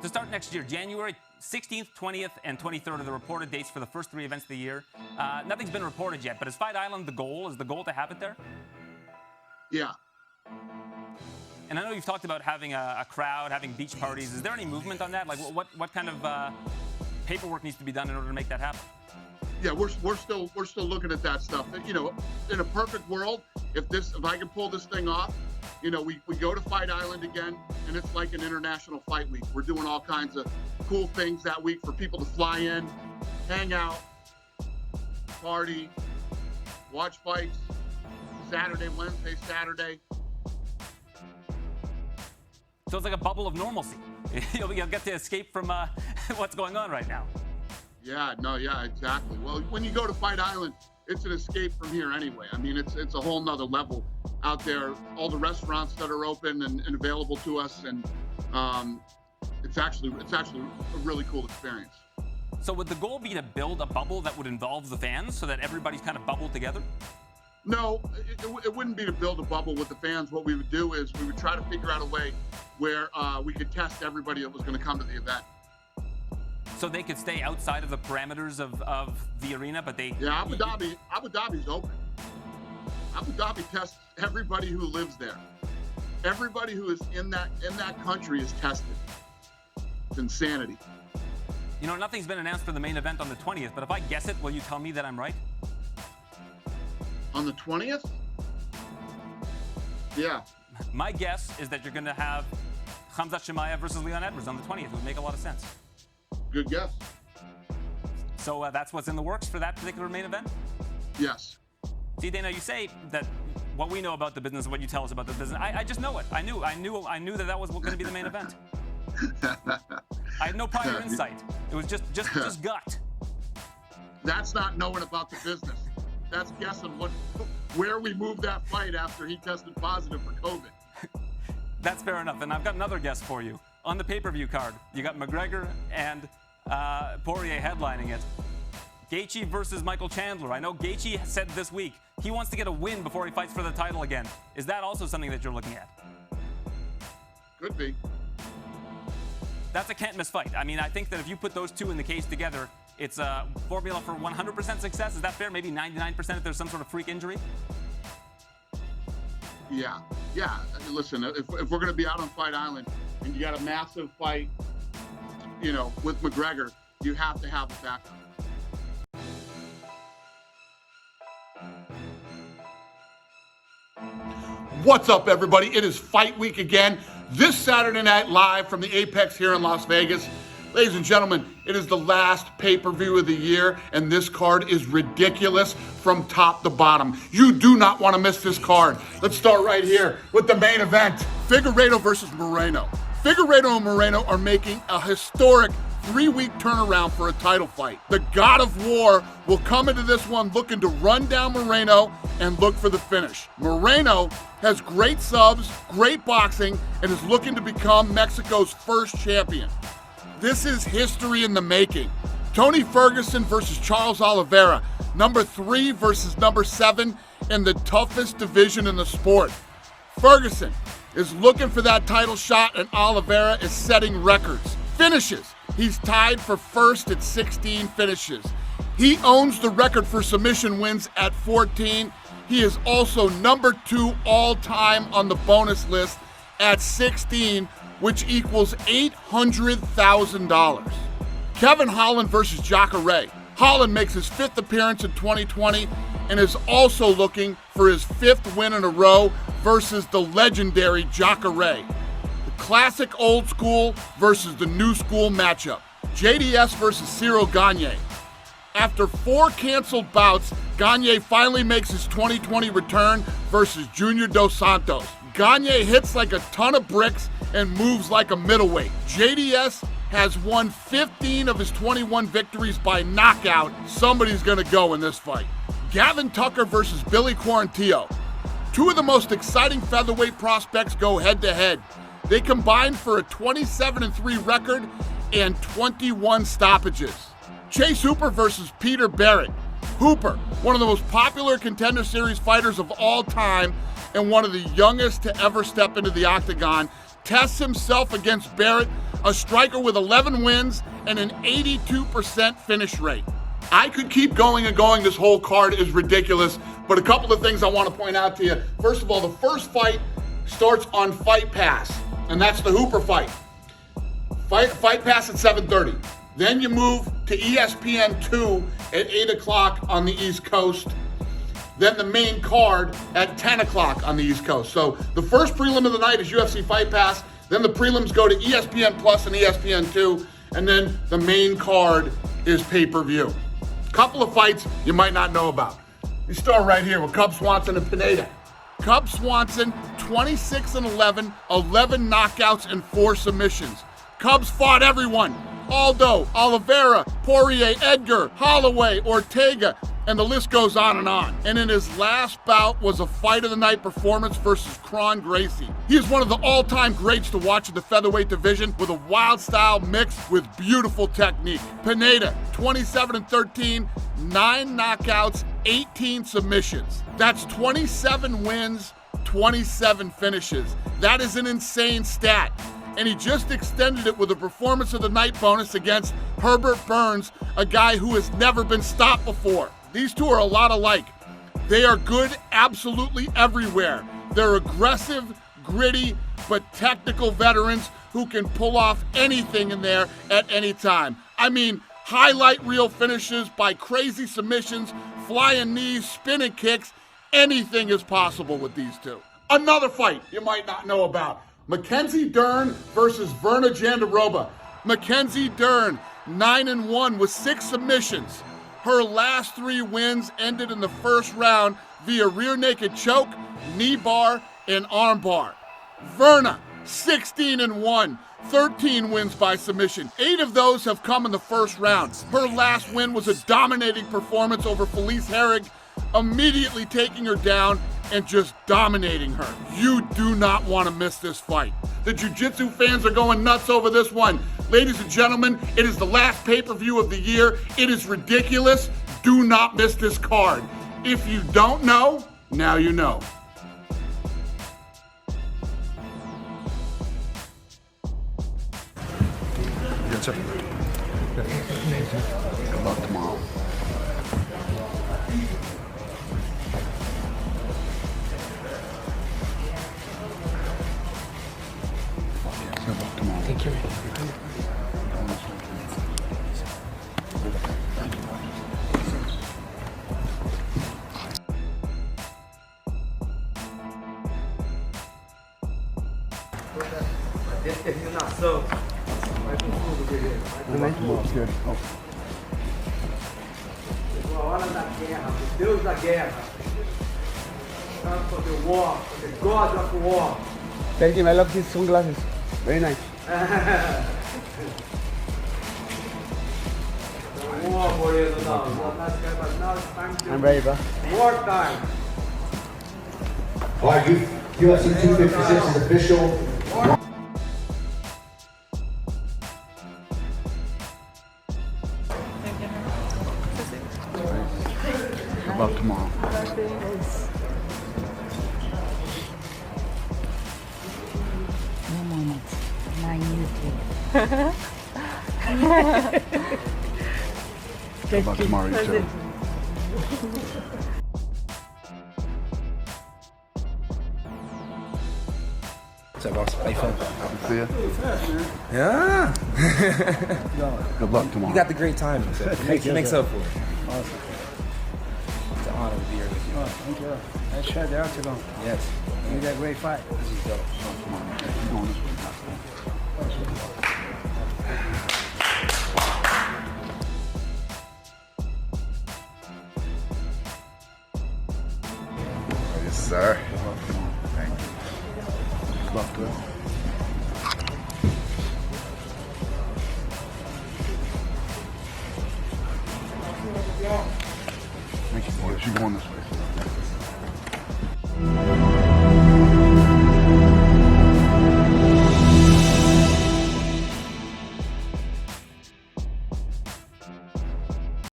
To start next year, January 16th, 20th, and 23rd are the reported dates for the first 3 events of the year. Nothing's been reported yet, but is Fight Island the goal? Is the goal to have it there? Yeah. And I know you've talked about having a crowd, having beach parties. Is there any movement on that? Like, what kind of paperwork needs to be done in order to make that happen? Yeah, we're still looking at that stuff. You know, in a perfect world, if I can pull this thing off, you know, we go to Fight Island again, and it's like an international fight week. We're doing all kinds of cool things that week for people to fly in, hang out, party, watch fights, Saturday, Wednesday, Saturday. So it's like a bubble of normalcy. You'll get to escape from what's going on right now. Yeah, exactly. Well, when you go to Fight Island, it's an escape from here anyway. I mean, it's a whole nother level out there. All the restaurants that are open and available to us, and it's actually a really cool experience. So would the goal be to build a bubble that would involve the fans so that everybody's kind of bubbled together? No, it wouldn't be to build a bubble with the fans. What we would do is we would try to figure out a way where we could test everybody that was going to come to the event. So they could stay outside of the parameters of the arena, but they... Yeah, Abu Dhabi's open. Abu Dhabi tests everybody who lives there. Everybody who is in that country is tested. It's insanity. You know, nothing's been announced for the main event on the 20th, but if I guess it, will you tell me that I'm right? On the 20th? Yeah. My guess is that you're going to have Khamzat Chimaev versus Leon Edwards on the 20th. It would make a lot of sense. Good guess. So that's what's in the works for that particular main event? Yes. See, Dana, you say that what we know about the business, what you tell us about the business, I just know it. I knew that was going to be the main event. I had no prior insight. It was just gut. That's not knowing about the business. That's guessing where we moved that fight after he tested positive for COVID. That's fair enough. And I've got another guess for you. On the pay-per-view card, you got McGregor and Poirier headlining it. Gaethje versus Michael Chandler. I know Gaethje said this week he wants to get a win before he fights for the title again. Is that also something that you're looking at? Could be. That's a can't-miss fight. I mean, I think that if you put those two in the case together, it's a formula for 100% success. Is that fair? Maybe 99% if there's some sort of freak injury? Yeah. Listen, if we're going to be out on Fight Island and you got a massive fight, you know, with McGregor, you have to have a backup. What's up, everybody? It is Fight Week again. This Saturday night live from the Apex here in Las Vegas. Ladies and gentlemen, it is the last pay-per-view of the year, and this card is ridiculous from top to bottom. You do not want to miss this card. Let's start right here with the main event. Figueiredo versus Moreno. Figueiredo and Moreno are making a historic 3-week turnaround for a title fight. The God of War will come into this one looking to run down Moreno and look for the finish. Moreno has great subs, great boxing, and is looking to become Mexico's first champion. This is history in the making. Tony Ferguson versus Charles Oliveira, number 3 versus number 7 in the toughest division in the sport. Ferguson is looking for that title shot, and Oliveira is setting records. Finishes. He's tied for first at 16 finishes. He owns the record for submission wins at 14. He is also number 2 all-time on the bonus list at 16, which equals $800,000. Kevin Holland versus Jacare. Holland makes his 5th appearance in 2020 and is also looking for his 5th win in a row versus the legendary Jacare. The classic old school versus the new school matchup. JDS versus Cyril Gagne. After 4 canceled bouts, Gagne finally makes his 2020 return versus Junior Dos Santos. Gagne hits like a ton of bricks and moves like a middleweight. JDS has won 15 of his 21 victories by knockout. Somebody's gonna go in this fight. Gavin Tucker versus Billy Quarantillo. 2 of the most exciting featherweight prospects go head-to-head. They combined for a 27-3 record and 21 stoppages. Chase Hooper versus Peter Barrett. Hooper, one of the most popular Contender Series fighters of all time and one of the youngest to ever step into the octagon, tests himself against Barrett, a striker with 11 wins and an 82% finish rate. I could keep going and going. This whole card is ridiculous, but a couple of things I want to point out to you. First of all, the first fight starts on Fight Pass, and that's the Hooper fight. Fight Pass at 7:30. Then you move to ESPN2 at 8 o'clock on the East Coast. Then the main card at 10 o'clock on the East Coast. So the first prelim of the night is UFC Fight Pass. Then the prelims go to ESPN Plus and ESPN2. And then the main card is pay-per-view. Couple of fights you might not know about. We start right here with Cub Swanson and Pineda. Cub Swanson, 26-11, 11 knockouts and 4 submissions. Cubs fought everyone. Aldo, Oliveira, Poirier, Edgar, Holloway, Ortega, and the list goes on. And in his last bout was a fight of the night performance versus Kron Gracie. He is one of the all-time greats to watch in the featherweight division with a wild style mixed with beautiful technique. Pineda, 27-13, 9 knockouts, 18 submissions. That's 27 wins, 27 finishes. That is an insane stat. And he just extended it with a performance of the night bonus against Herbert Burns, a guy who has never been stopped before. These two are a lot alike. They are good absolutely everywhere. They're aggressive, gritty, but technical veterans who can pull off anything in there at any time. I mean, highlight reel finishes by crazy submissions, flying knees, spinning kicks. Anything is possible with these two. Another fight you might not know about. Mackenzie Dern versus Verna Jandiroba. Mackenzie Dern, 9-1 with 6 submissions. Her last 3 wins ended in the first round via rear naked choke, knee bar, and arm bar. Verna, 16-1, 13 wins by submission. 8 of those have come in the first round. Her last win was a dominating performance over Felice Herrig, immediately taking her down and just dominating her. You do not want to miss this fight. The jiu-jitsu fans are going nuts over this one. Ladies and gentlemen, it is the last pay-per-view of the year. It is ridiculous. Do not miss this card. If you don't know, now you know. Good luck tomorrow. Take care. Good. Oh. Hora da guerra, o Deus da guerra. For the war, for the God of war. Thank you. I love these sunglasses. Very nice. War, Moreno, now it's time to I'm ready, bro. war time. All right, UFC 256 is official. Good luck tomorrow. No moments. My YouTube. Good luck tomorrow, you too. What's up, boss? How you feeling? Good to see you. Yeah. Good luck tomorrow. You got the great timing, so it makes up for it. Awesome. It's an honor to be here with you. Oh, thank you. Nice shot there, Octagon. Yes. You did a great fight. This is dope. You going this way? Yes, sir. Thank you. Good luck to it. Thank you, boys. You going this way?